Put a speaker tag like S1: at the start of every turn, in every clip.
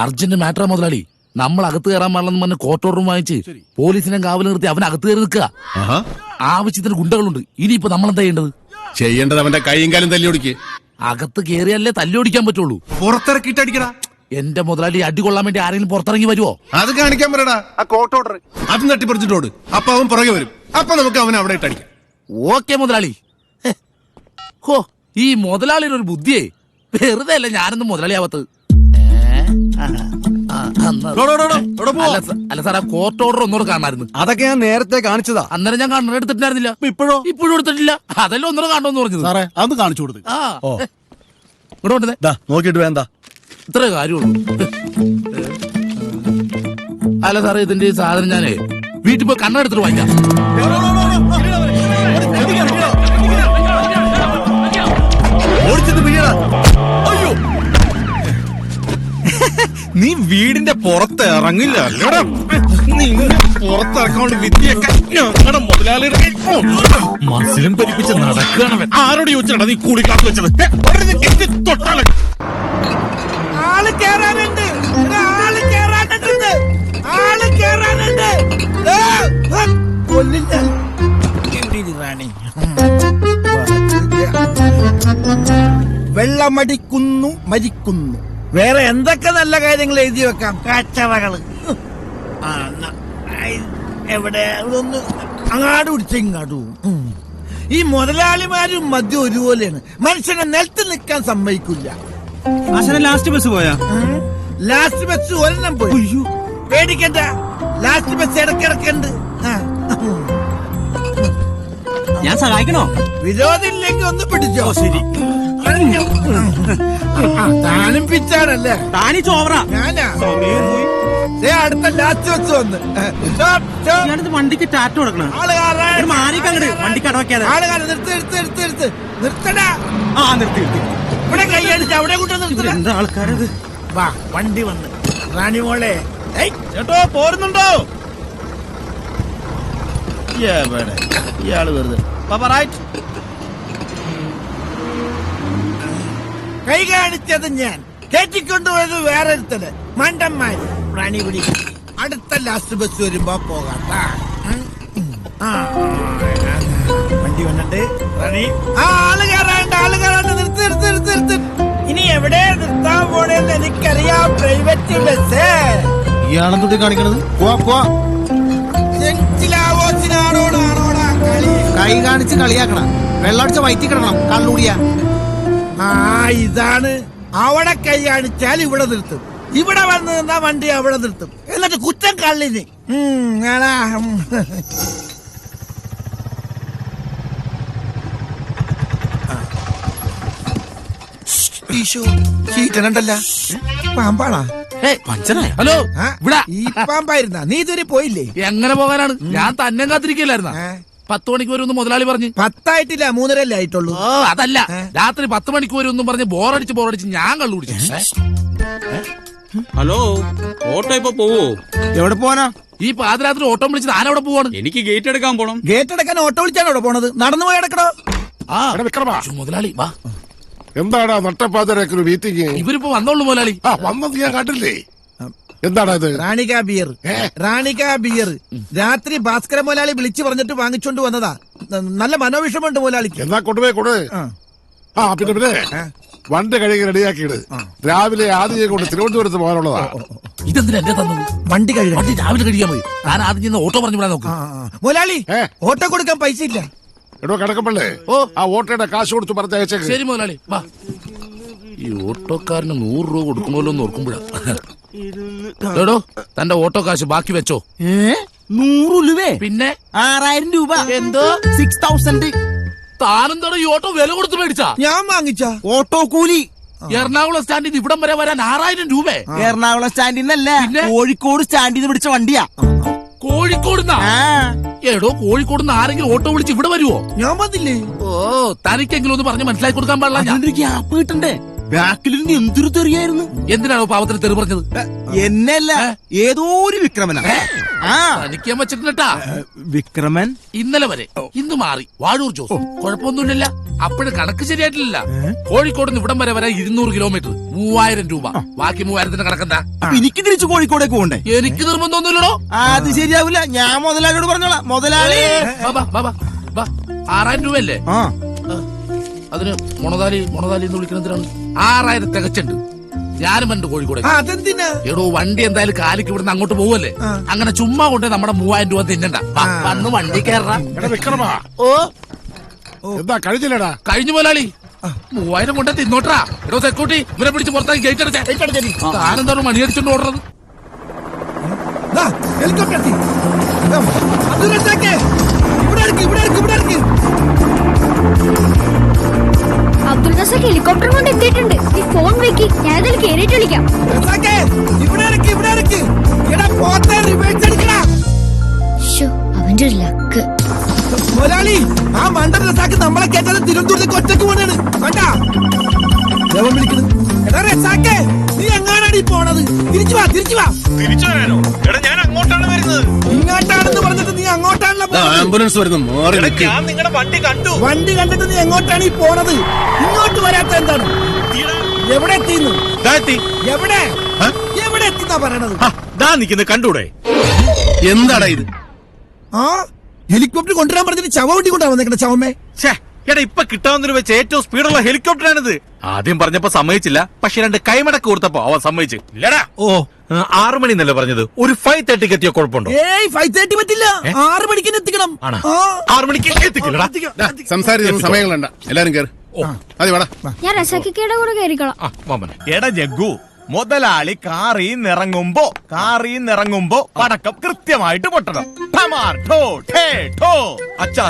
S1: Urgent matter മുതലാളി. നമ്മൾ അകത്ത് കയറാൻ പാടില്ലെന്ന് പറഞ്ഞ് കോർട്ട് ഓർഡറും വാങ്ങിച്ച് പോലീസിനെ കാവൽ നിർത്തി അവൻ അകത്ത് കയറി നിൽക്കുക. ആവശ്യത്തിന് ഗുണ്ടകളുണ്ട്. ഇനിയിപ്പോ നമ്മൾ എന്താ
S2: ചെയ്യേണ്ടത്? അവന്റെ കൈയും കാലും തല്ലി ഓടിക്ക്.
S1: അകത്ത് കയറിയല്ലേ തല്ലി ഓടിക്കാൻ പറ്റുള്ളൂ.
S2: പുറത്തിറക്കിട്ട് അടിക്കടാ.
S1: എന്റെ മുതലാളി അടി കൊള്ളാൻ വേണ്ടി ആരെങ്കിലും പുറത്തിറങ്ങി വരുമോ?
S2: അത് കാണിക്കാൻ പറയടാ. ആ കോർട്ട് ഓർഡർ അത് തട്ടിപ്പറിച്ചിട്ടോട്. അപ്പൊ അവൻ പുറകെ വരും. അപ്പൊ നമുക്ക് അവനെ അവിടെ ഇട്ട് അടിക്കാം.
S1: ഓക്കെ മുതലാളി. ഹോ, ഈ മുതലാളിയുടെ ഒരു ബുദ്ധിയേ. വെറുതെ അല്ല ഞാനൊന്നും മുതലാളിയാവത്ത്. അല്ല സാർ, ആ കോർട്ട് ഓർഡർ ഒന്നുകൂടെ കാണാമായിരുന്നു.
S3: അതൊക്കെ ഞാൻ നേരത്തെ കാണിച്ചതാ.
S1: അന്നേരം ഞാൻ കണ്ണട എടുത്തിട്ടുണ്ടായിരുന്നില്ല. ഇപ്പോഴും എടുത്തിട്ടില്ല. അതെല്ലാം ഒന്നുകൂടെ കാണണമെന്ന് പറഞ്ഞത്.
S3: സാറേ അത് കാണിച്ചു കൊടുത്തു.
S1: ഇവിടെ കൊണ്ടേ
S3: നോക്കിട്ട് വേണ്ട,
S1: ഇത്രേ കാര്യമുള്ളൂ. അല്ല സാറേ, ഇതിന്റെ ഈ സാധനം ഞാനേ വീട്ടിൽ പോയി കണ്ണെടുത്തിട്ട് വാങ്ങിക്കാം.
S3: നീ വീടിന്റെ പുറത്ത് ഇറങ്ങില്ല. പുറത്തിറക്കാണ്ട് വിദ്യയൊക്കെ ഞങ്ങളുടെ മുതലാളിയുടെ മസിലും പരിപ്പിച്ച് നടക്കുകയാണ്. ആരോട് ചോദിച്ചാ നീ കൂളിക്കാത്ത് വെച്ചത്? തൊട്ടാളെ
S4: ആള് കേറാനുണ്ട്, ആള് കേറാനുണ്ട്, ആള് കേറാനുണ്ട്. കൊല്ലില്ല റാണി. വെള്ളമടിക്കുന്നു മരിക്കുന്നു. വേറെ എന്തൊക്കെ നല്ല കാര്യങ്ങൾ എഴുതി വെക്കാം. കാച്ചവകള് എവിടെ ഒന്ന് അങ്ങാട് പിടിച്ച ഇങ്ങാടു. ഈ മുതലാളിമാരും മദ്യം ഒരുപോലെയാണ്. മനുഷ്യനെ നിലത്ത് നിൽക്കാൻ സമ്മതിക്കില്ല.
S3: ലാസ്റ്റ് ബസ് പോയാ?
S4: ലാസ്റ്റ് ബസ് ഒരെണ്ണം പോയി. പേടിക്കണ്ട, ലാസ്റ്റ് ബസ് ഇടക്കിടക്കുണ്ട്.
S3: ഞാൻ സഹായിക്കണോ?
S4: വിരോധമില്ലെങ്കിൽ ഒന്ന് പിടിച്ചോ. ശരി. താനും പിച്ചാണല്ലേ?
S3: താനി ചോവറ.
S4: ഞാനാ അടുത്ത ലാസ്റ്റ് ബസ് വന്ന്
S3: വണ്ടിക്ക് ടാറ്റ കൊടുക്കണം. വണ്ടിക്ക് അടവക്കാതെ
S4: നിർത്തടാ. ഇവിടെ കൈയടിച്ച് അവിടെ കൊണ്ട് നിർത്തണ്ട
S3: ആൾക്കാരത്.
S4: വാ, വണ്ടി വന്ന്. റാണി മോളെ
S3: ചേട്ടോ പോരുന്നുണ്ടോ?
S4: ഇയാള് വെറുതെ കൈ കാണിച്ചത് ഞാൻ, കയറ്റിക്കൊണ്ടുപോയത് വേറെ ഒരുത്തത്. മണ്ടന്മാര് റാണി പിടി. അടുത്ത ലാസ്റ്റ് ബസ് വരുമ്പോ പോകാട്ടാ. വണ്ടി വന്നിട്ട് റാണി. ആള് കയറാണ്ട്, ആള് കയറാണ്ട്. നിർത്ത് നിർത്ത് നിർത്ത് നിർത്ത്. ഇനി എവിടെ നിർത്താൻ പോണേന്ന് എനിക്കറിയാം. Private bus.
S3: ഇയാളെന്തൊക്കെ കാണിക്കണത്?
S4: കൈ കാണിച്ച് കളിയാക്കണം. വെള്ളടിച്ച വയറ്റി കിടക്കണം. കള്ളുടിയ. ഇതാണ്. അവിടെ കൈ കാണിച്ചാൽ ഇവിടെ നിർത്തും. ഇവിടെ വന്ന് നിന്നാ വണ്ടി അവിടെ നിർത്തും. എന്നിട്ട് കുറ്റം കള്ളിന്. ചീറ്റനണ്ടല്ല. പാമ്പാണാ?
S1: ഹലോ,
S4: ഈ പാമ്പായിരുന്ന? നീ ഇതുവരെ പോയില്ലേ?
S1: എങ്ങനെ പോകാനാണ്? ഞാൻ തന്നെ കാത്തിരിക്കില്ലായിരുന്ന. 10 മണിക്ക് വരുമെന്ന് മുതലാളി പറഞ്ഞു.
S4: 10 3:30 ആയിട്ടുള്ളൂ.
S1: അതല്ല, രാത്രി 10 മണിക്ക് വരുമെന്നും പറഞ്ഞ് ബോറടിച്ച് ഞാൻ കള്ളു കുടിച്ചു.
S5: ഹലോ, ഓട്ടോ ഇപ്പൊ പോവോ?
S3: എവിടെ പോവാനാ?
S1: ഈ പാതിരാത്രി ഓട്ടോ വിളിച്ച് ഞാൻ അവിടെ പോവാണ്.
S5: എനിക്ക് ഗേറ്റ് എടുക്കാൻ പോണം.
S4: ഗേറ്റ് എടുക്കാൻ ഓട്ടോ വിളിച്ചാണ് അവിടെ പോണത്. നടന്നു പോയി എടുക്കണോ?
S1: മുതലാളി വാ.
S2: എന്താടാ നട്ടപ്പാതിരൊക്കെ മീറ്റിംഗ്?
S1: ഇവരിപ്പോ വന്നോളൂ മുതലാളി.
S2: വന്നത് ഞാൻ കണ്ടില്ലേ. എന്താടാ ഇത്?
S4: റാണിക ബിയർ. റാണിക ബിയർ രാത്രി ഭാസ്കര മുതലാളി വിളിച്ചു പറഞ്ഞിട്ട് വാങ്ങിച്ചോണ്ട് വന്നതാ. നല്ല മനോവിഷമുണ്ട് മുതലാളിക്ക്.
S2: എന്നാ കൊണ്ടുപോയി കൊടു. പിന്നെ വണ്ടി കഴുകി റെഡിയാക്കിയിട്. രാവിലെ ആദ്യം കൊണ്ട് തിരുവനന്തപുരത്ത് പോകാനുള്ളതാ.
S1: ഇതെന്തിനാ എന്നെ തന്നത്?
S4: വണ്ടി കഴുകാൻ.
S1: വണ്ടി രാവിലെ കഴിയാൻ മതി. ഞാൻ ആദ്യം ചെന്ന് ഓട്ടോ പറഞ്ഞു വിടാൻ നോക്കും.
S4: മുതലാളി, ഓട്ടോ കൊടുക്കാൻ പൈസ ഇല്ല.
S2: എടോ കിടക്കപ്പള്ളേ, ആ ഓട്ടോയുടെ കാശ് കൊടുത്ത് പറഞ്ഞയച്ചേക്ക്.
S1: ശരി മുതലാളി വാ. ഈ ഓട്ടോക്കാരന് 100 രൂപ കൊടുക്കണമല്ലോ എന്ന് ഓർക്കുമ്പോഴാ. എടോ, തന്റെ ഓട്ടോ കാശ് ബാക്കി വെച്ചോ.
S3: 100 രൂപ?
S1: പിന്നെ
S3: 6000 രൂപ.
S1: എന്തോ
S3: 6000?
S1: താനെന്താണോ ഈ ഓട്ടോ വില കൊടുത്ത് മേടിച്ചാ?
S4: ഞാൻ വാങ്ങിച്ച
S3: ഓട്ടോ കൂലി
S1: എറണാകുളം സ്റ്റാൻഡിൽ നിന്ന് ഇവിടം വരെ വരാൻ 6000 രൂപ.
S3: എറണാകുളം സ്റ്റാൻഡിൽ നിന്നല്ല, കോഴിക്കോട് സ്റ്റാൻഡിൽ നിന്ന് പിടിച്ച വണ്ടിയാ.
S1: കോഴിക്കോടുന്നാ? എടോ, കോഴിക്കോടുന്ന് ആരെങ്കിലും ഓട്ടോ വിളിച്ച് ഇവിടെ വരുവോ?
S4: ഞാൻ വന്നില്ലേ?
S1: ഓ, തനിക്കെങ്കിലും ഒന്ന് പറഞ്ഞ് മനസ്സിലാക്കി കൊടുക്കാൻ പാടില്ല.
S3: ഗ്യാപ്പ് കിട്ടണ്ടേ?
S6: ബാക്കിലിരുന്ന് എന്തൊരു തെറിയായിരുന്നു.
S1: എന്തിനാണോ പാവത്തിന് തെറി പറഞ്ഞത്?
S6: എന്നല്ല, ഏതോ ഒരു വിക്രമനാ. ആ
S1: തനിക്കാൻ വെച്ചിട്ടാ
S6: വിക്രമൻ.
S1: ഇന്നലെ വരെ ഇന്ന് മാറി വാഴൂർ ജോസ്. കുഴപ്പമൊന്നുമില്ല. അപ്പോഴും കണക്ക് ശരിയായിട്ടില്ല. കോഴിക്കോട് നിന്ന് ഇവിടം വരെ 200 കിലോമീറ്റർ, 3000 രൂപ. ബാക്കി 3000ത്തിന്റെ കണക്കെന്താ?
S6: അപ്പൊ എനിക്ക് തിരിച്ചു കോഴിക്കോടേക്ക് പോണ്ടേ?
S1: എനിക്ക് നിർബന്ധമൊന്നുമില്ലടോ.
S6: അത് ശരിയാവില്ല. ഞാൻ മുതലാളിയോട് പറഞ്ഞോളാം. മുതലാളി
S1: 6000 രൂപയല്ലേ?
S6: ആ
S1: അതിന് മൊണതാലി എന്ന് വിളിക്കുന്നതിനാണ് 6000 തികച്ചുണ്ട്. ഞാനും എന്റെ കോഴിക്കോട്.
S4: അതെന്തിനാ?
S1: എടോ വണ്ടി എന്തായാലും കാലിക്ക് ഇവിടുന്ന് അങ്ങോട്ട് പോവല്ലേ, അങ്ങനെ ചുമ്മാ കൊണ്ട് നമ്മുടെ 3000 രൂപ തിന്നണ്ട. വന്ന് വണ്ടി കയറാ.
S2: എടാ വിക്രമാ,
S1: ഓ
S2: എന്താ കഴിഞ്ഞില്ലടാ?
S1: കഴിഞ്ഞു മുതലാളി. 3000 കൊണ്ട് തിന്നോട്ടാ. എടോ സെക്യൂരിറ്റി ഇവരെ പിടിച്ച് പുറത്താക്കി ഗേറ്റ് അടച്ചേ. താനെന്താണ് മണിയടിച്ചോണ്ട് ഓടുന്നത്?
S4: ഹെലികോപ്റ്റർ എത്തി. അത് റസാക്കേ, ഇവിടെ ഇറക്കി.
S7: അബ്ദുൾ റസാഖ് ഹെലികോപ്റ്റർ കൊണ്ട് എത്തിയിട്ടുണ്ട്. നീ ഫോൺ വെക്കി, ഞാൻ അതിൽ കേറിയിട്ട് വിളിക്കാം.
S4: റസാക്കേ, ഇവിടെ ഇറക്കി. എടാ പോത്തെ റിവേഴ്സ് അടിക്കടാ.
S7: ശ്ശോ, അവന്റെ ഒരു ലക്ക്.
S4: മുതലാളി, ആ മണ്ടൻ റസാക്ക് നമ്മളെ കേട്ടത് തിരുവനന്തപുരത്തേക്ക് ഒറ്റക്ക് പോണാണ്. കണ്ടാ ദേവൻ വിളിക്കണ്. എടാ റസാക്കേ, നീ എങ്ങാനാണ് ഈ പോണത്? തിരിച്ചു വാ.
S3: തിരിച്ചു വരാനോ? എടാ ഞാൻ അങ്ങോട്ടാണ് വരുന്നത്.
S4: ഇങ്ങോട്ടാണെന്ന് പറഞ്ഞിട്ട് നീ അങ്ങോട്ടാണല്ലോ പോണത്.
S6: ആംബുലൻസ് വരുന്നു.
S3: എടാ, ഞാൻ നിങ്ങളുടെ വണ്ടി കണ്ടു.
S4: വണ്ടി കണ്ടിട്ട് നീ എങ്ങോട്ടാണ് ഈ പോണത്? ഇങ്ങോട്ട് വരാത്ത എന്താണ്? എവിടെ എത്തിന്ന്? എവിടെ എത്തിന്നാ പറയണത്?
S3: നിൽക്കുന്നത് കണ്ടൂടെ?
S6: എന്താടാ ഇത്?
S4: ആ ഹെലികോപ്റ്റർ കൊണ്ടുവരാൻ പറഞ്ഞിട്ട് ചവണ്ടി കൊണ്ടാ വന്നേക്കണ ചവമ്മേ.
S3: എടാ ഇപ്പൊ കിട്ടാവുന്നതിന് വെച്ച് ഏറ്റവും സ്പീഡുള്ള ഹെലികോപ്റ്ററാണിത്. ആദ്യം പറഞ്ഞപ്പോ സമ്മതിച്ചില്ല, പക്ഷെ 2 കൈമടക്ക് കൊടുത്തപ്പോ അവൻ സമ്മതിച്ചു. ഇല്ലടാ. 6 മണി എന്നല്ലേ പറഞ്ഞത്? ഒരു 5:30 എത്തിയ കുഴപ്പമുണ്ടോ?
S4: 5:30 പറ്റില്ല. 6 മണിക്ക് എത്തിക്കണം.
S3: 6 മണിക്ക് എത്തിക്കില്ലടാ.
S2: സംസാരിക്കുന്ന സമയങ്ങളണ്ട. എല്ലാരും കയറി. അതെ വേടാ.
S7: ഞാൻ റസാക്കിയുടെ കൂടെ കയറിക്കോളാം.
S8: എടാ ജഗ്ഗു, മുതലാളി കാറിന്നിറങ്ങുമ്പോ പടക്കം കൃത്യമായിട്ട് പൊട്ടണം. ഠമാർ, ഠോ, ഠേ, ഠോ. അച്ഛാ.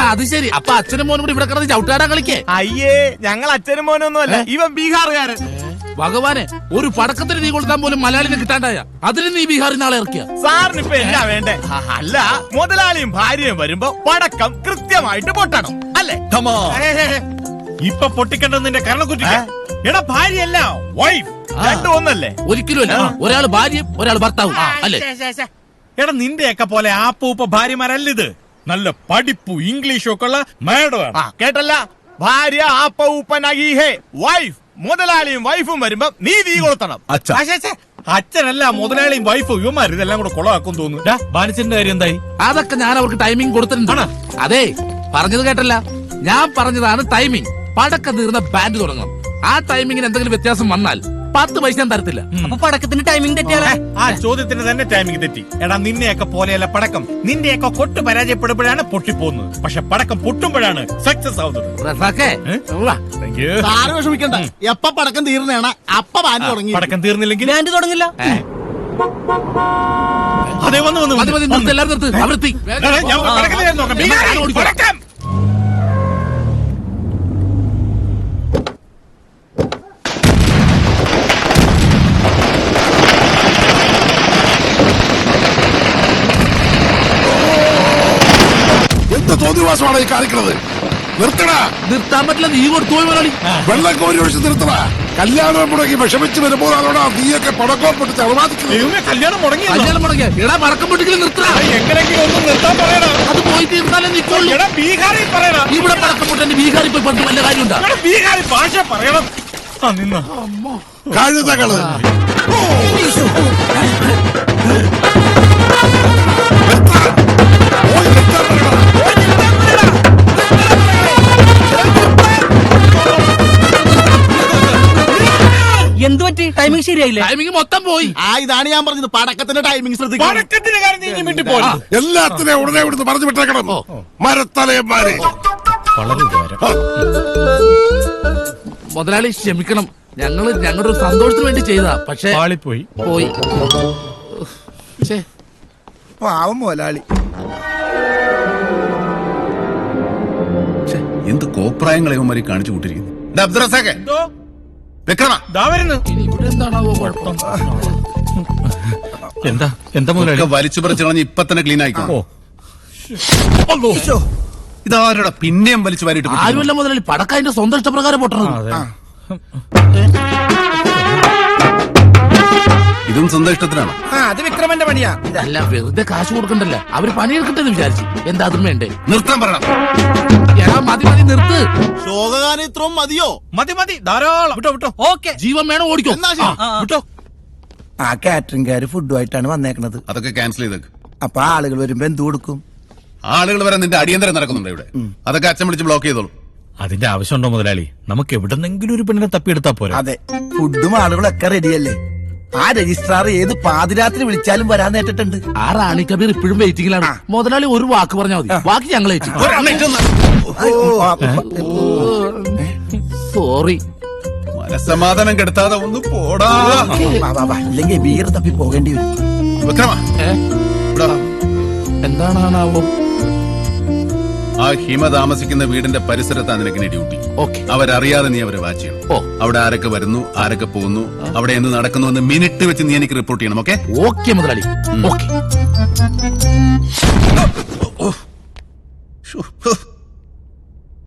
S1: അത് ശരി. അപ്പൊ അച്ഛനും മോനും കൂടി ഇവിടെ കിടന്ന് ചവിട്ടാടാ കളിക്കേ?
S8: അയ്യേ, ഞങ്ങൾ അച്ഛനും മോനൊന്നും അല്ല, ഇവൻ ബീഹാറുകാരൻ.
S1: ഭഗവാനെ, ഒരു പടക്കത്തിന് നീ കൊടുക്കാൻ പോലും മലയാളിനെ കിട്ടാണ്ടായ അതിന് നീ ബീഹാറിൽ നാളെ ഇറക്കിയ.
S8: സാറിന് ഇപ്പൊ എന്നാ വേണ്ടേ? അല്ല, മുതലാളിയും ഭാര്യയും വരുമ്പോ പടക്കം കൃത്യമായിട്ട് പൊട്ടണം അല്ലേ?
S3: ഇപ്പൊ പൊട്ടിക്കേണ്ടത് നിന്റെ കരണക്കുറ്റിക്ക. എടാ ഭാര്യയല്ല, വൈഫ്.
S8: രണ്ടും ഒന്നല്ലേ?
S1: ഒരിക്കലും അല്ല. ഒരാൾ ഭാര്യയും ഒരാൾ ഭർത്താവും അല്ലേ?
S3: എടാ നിന്റെയൊക്കെ പോലെ ആപ്പൂപ്പ ഭാര്യമാരല്ലിത്. നല്ല പഠിപ്പും ഇംഗ്ലീഷും ഒക്കെ ഉള്ള മേഡമാണ്.
S8: കേട്ടല്ല, ഭാര്യ ആപ്പ ഊപ്പനായി ഹേ വൈഫ്. മുതലാളിയും വൈഫും വരുമ്പോ നീ തീ കൊളുത്തണം.
S3: അച്ഛനല്ല, മുതലാളിയും വൈഫും ഇവന്മാർ ഇതെല്ലാം കൂടെ കൊളവാക്കും തോന്നുന്നു. ബാലിച്ചന്റെ കാര്യം എന്തായി?
S1: അതൊക്കെ ഞാൻ അവർക്ക് ടൈമിംഗ് കൊടുത്തിട്ടുണ്ട്. അതെ, പറഞ്ഞത് കേട്ടല്ല, ഞാൻ പറഞ്ഞതാണ് ടൈമിംഗ്. പടക്കം തീർന്ന ബാൻഡ് തുടങ്ങണം. ആ ടൈമിങ്ങിന് എന്തെങ്കിലും വ്യത്യാസം വന്നാൽ 10 പൈസ ഞാൻ തരത്തില്ല.
S4: അപ്പൊ പടക്കത്തിന്റെ ടൈമിംഗ് തെറ്റിയാലേ?
S3: ആ ചോദ്യത്തിന് തന്നെ ടൈമിംഗ് തെറ്റി. എടാ നിന്നെയൊക്കെ പോലെയല്ല പടക്കം. നിന്റെയൊക്കെ കൊട്ട് പരാജയപ്പെടുമ്പോഴാണ് പൊട്ടിപ്പോകുന്നത്, പക്ഷെ പടക്കം പൊട്ടുമ്പോഴാണ് സക്സസ് ആവുന്നത്.
S1: റസാക്കേ, വാ.
S3: Thank you.
S6: സാറ് വിഷമിക്കണ്ട. എപ്പ പടക്കം തീർന്നേണ അപ്പ ബാൻഡ് തുടങ്ങി.
S3: പടക്കം തീർന്നില്ലെങ്കിൽ
S4: ബാൻഡ് തുടങ്ങില്ല.
S3: അതെ വന്ന്
S1: മതി, നിർത്ത്, എല്ലാവരും നിർത്ത്. അവരെത്തി.
S3: ഞാൻ പടക്കത്തിന്റെ കാര്യം നോക്കാം.
S1: ഞാൻ ഓടിക്കോളാം.
S3: പടക്കം.
S2: എന്ത് തോന്നിവാസമാണ് ഈ കാണിക്കുന്നത്? നിർത്തടാ.
S1: നിർത്താൻ പറ്റില്ല. നീ കൊടുത്തു പോയി മുതലാളി.
S2: വെള്ളം കോരി ഒഴിച്ച് നിർത്തടാ. കല്യാണം മുടങ്ങി വിഷമിച്ച് വരുമ്പോഴാണോടാ നീയൊക്കെ പടക്കം പൊട്ടിച്ച് അറുമാദിക്കുന്നത്?
S3: ദൈവമേ, കല്യാണം മുടങ്ങി.
S1: കല്യാണം മുടങ്ങിയ എടാ പടക്കം പൊട്ടിക്കലും നിർത്തടാ.
S3: എങ്ങനെയെങ്കിലും ഒന്നും നിർത്താൻ പറയണ.
S1: അത് പോയി തീർന്നാലേ നിൽക്കുള്ളൂ.
S3: എടാ ബീഹാറിൽ പറയണ.
S1: ഇവിടെ പടക്കം പൊട്ടെ ബീഹാറിൽ പോയി പണ്ട് വല്ല കാര്യമുണ്ടാ?
S3: എടാ ബീഹാറി ഭാഷ പറയണം. നിന്ന
S2: കഴുതകള്.
S4: എന്ത് പറ്റി? ടൈമിംഗ് ശരിയായില്ലേ?
S1: ടൈമിംഗ് മൊത്തം പോയി.
S6: ഇതാണ് ഞാൻ പറഞ്ഞത്, പടക്കത്തിന്റെ ടൈമിംഗ് ശ്രദ്ധിക്കണം.
S3: പടക്കത്തിന്റെ കാര്യം നീ വിട്ടു പോയി.
S2: എല്ലാത്തിനെയും ഉടനെ ഇവിടുന്ന് പറഞ്ഞു വിട്ടേക്കണം. മരത്തലയന്മാരെ.
S3: വളരെ ഉപകാരം.
S1: മുതലാളി ക്ഷമിക്കണം. ഞങ്ങളുടെ ഒരു സന്തോഷത്തിന് വേണ്ടി ചെയ്താ, പക്ഷേ
S3: പാളിപ്പോയി.
S1: പോയി.
S4: പാവം മുതലാളി.
S9: എന്ത് കോപ്രായങ്ങളെ ഇവന്മാര് കാണിച്ചു കൂട്ടിരിക്കുന്നു. അബ്ദുറസാഖേ, വിക്രമ,
S3: ദാ വരുന്നു.
S1: ഇനി ഇവിടെ എന്താണാവോ കുഴപ്പം?
S3: എന്താ മുതലാളി?
S9: വലിച്ചു പറിച്ചു കളഞ്ഞ് ഇപ്പൊ തന്നെ ക്ലീൻ ആയിക്കോ.
S6: ഈശോ.
S9: ഇതാരുടെ പിന്നെയും വലിച്ചു വാരിട്ട്
S1: ആരുമല്ല മുതലാളി, പടക്കം അതിന്റെ സ്വന്തം ഇഷ്ടപ്രകാരം പൊട്ടണം.
S9: ഇതും സ്വന്തം ഇഷ്ടത്തിനാണ്.
S4: ആ അത് വിക്രമന്റെ പണിയാ.
S1: അല്ല വെറുതെ കാശ് കൊടുക്കണ്ടല്ല, അവര് പണിയെടുക്കട്ടെ എന്ന് വിചാരിച്ചു. എന്താ അതും വേണ്ടേ?
S9: നിർത്താൻ പറയണം.
S1: എടാ മതി മതി നിർത്ത്.
S8: ശോകഗാനം ഇത്രയും മതിയോ?
S3: മതി മതി ധാരാളം. വിട്ടോ വിട്ടോ.
S4: ഓക്കെ.
S1: ജീവൻ വേണം, ഓടിക്കോ.
S3: വിട്ടോ.
S4: ആ കാറ്ററിംഗുകാര് ഫുഡുമായിട്ടാണ് വന്നേക്കണത്.
S9: അതൊക്കെ ക്യാൻസൽ ചെയ്തേക്ക്.
S4: അപ്പൊ ആളുകൾ വരുമ്പോ എന്ത് കൊടുക്കും?
S9: ആളുകൾ വരാൻ നിന്റെ അടിയന്തരം നടക്കുന്നുണ്ട് ഇവിടെ. അതൊക്കെ അച്ഛൻ വിളിച്ച് ബ്ലോക്ക് ചെയ്തോളൂ.
S3: അതിന്റെ ആവശ്യമുണ്ടോ മുതലാളി? നമുക്ക് എവിടെന്നെങ്കിലും ഒരു പെണ്ണിനെ തപ്പിയെടുത്താ പോരാ.
S4: അതെ, ഫുഡും ആളുകളൊക്കെ റെഡിയല്ലേ. ആ രജിസ്ട്രാർ ഏത് പാതിരാത്രി വിളിച്ചാലും വരാൻ നേട്ടിട്ടുണ്ട്.
S1: ആ റാണി കബീർ ഇപ്പോഴും വെയിറ്റിംഗിലാണ്. മുതലാളി ഒരു വാക്ക് പറഞ്ഞാൽ മതി, ബാക്കി ഞങ്ങൾ ഏറ്റി. സോറി.
S9: മനസ്സമാധാനം കെടുത്താതെ ഒന്ന് പോടാ.
S4: ഇല്ലെങ്കിൽ ബീർ തപ്പി പോകേണ്ടി വരും.
S9: വിക്രമ, ഇവിടെ വാ.
S1: എന്താണാവോ?
S9: ആ ഹിമ താമസിക്കുന്ന വീടിന്റെ പരിസരത്താണ് നിനക്കിനി ഡ്യൂട്ടി.
S1: ഓക്കെ.
S9: അവരറിയാതെ നീ അവരെ വാച്ച് ചെയ്യണം.
S1: ഓ.
S9: അവിടെ ആരൊക്കെ വരുന്നു, ആരൊക്കെ പോകുന്നു, അവിടെ എന്ത് നടക്കുന്നു എന്ന് മിനിറ്റ് വെച്ച് നീ എനിക്ക് റിപ്പോർട്ട് ചെയ്യണം. ഓക്കെ?
S1: ഓക്കെ മുതലാളി. ഓക്കെ.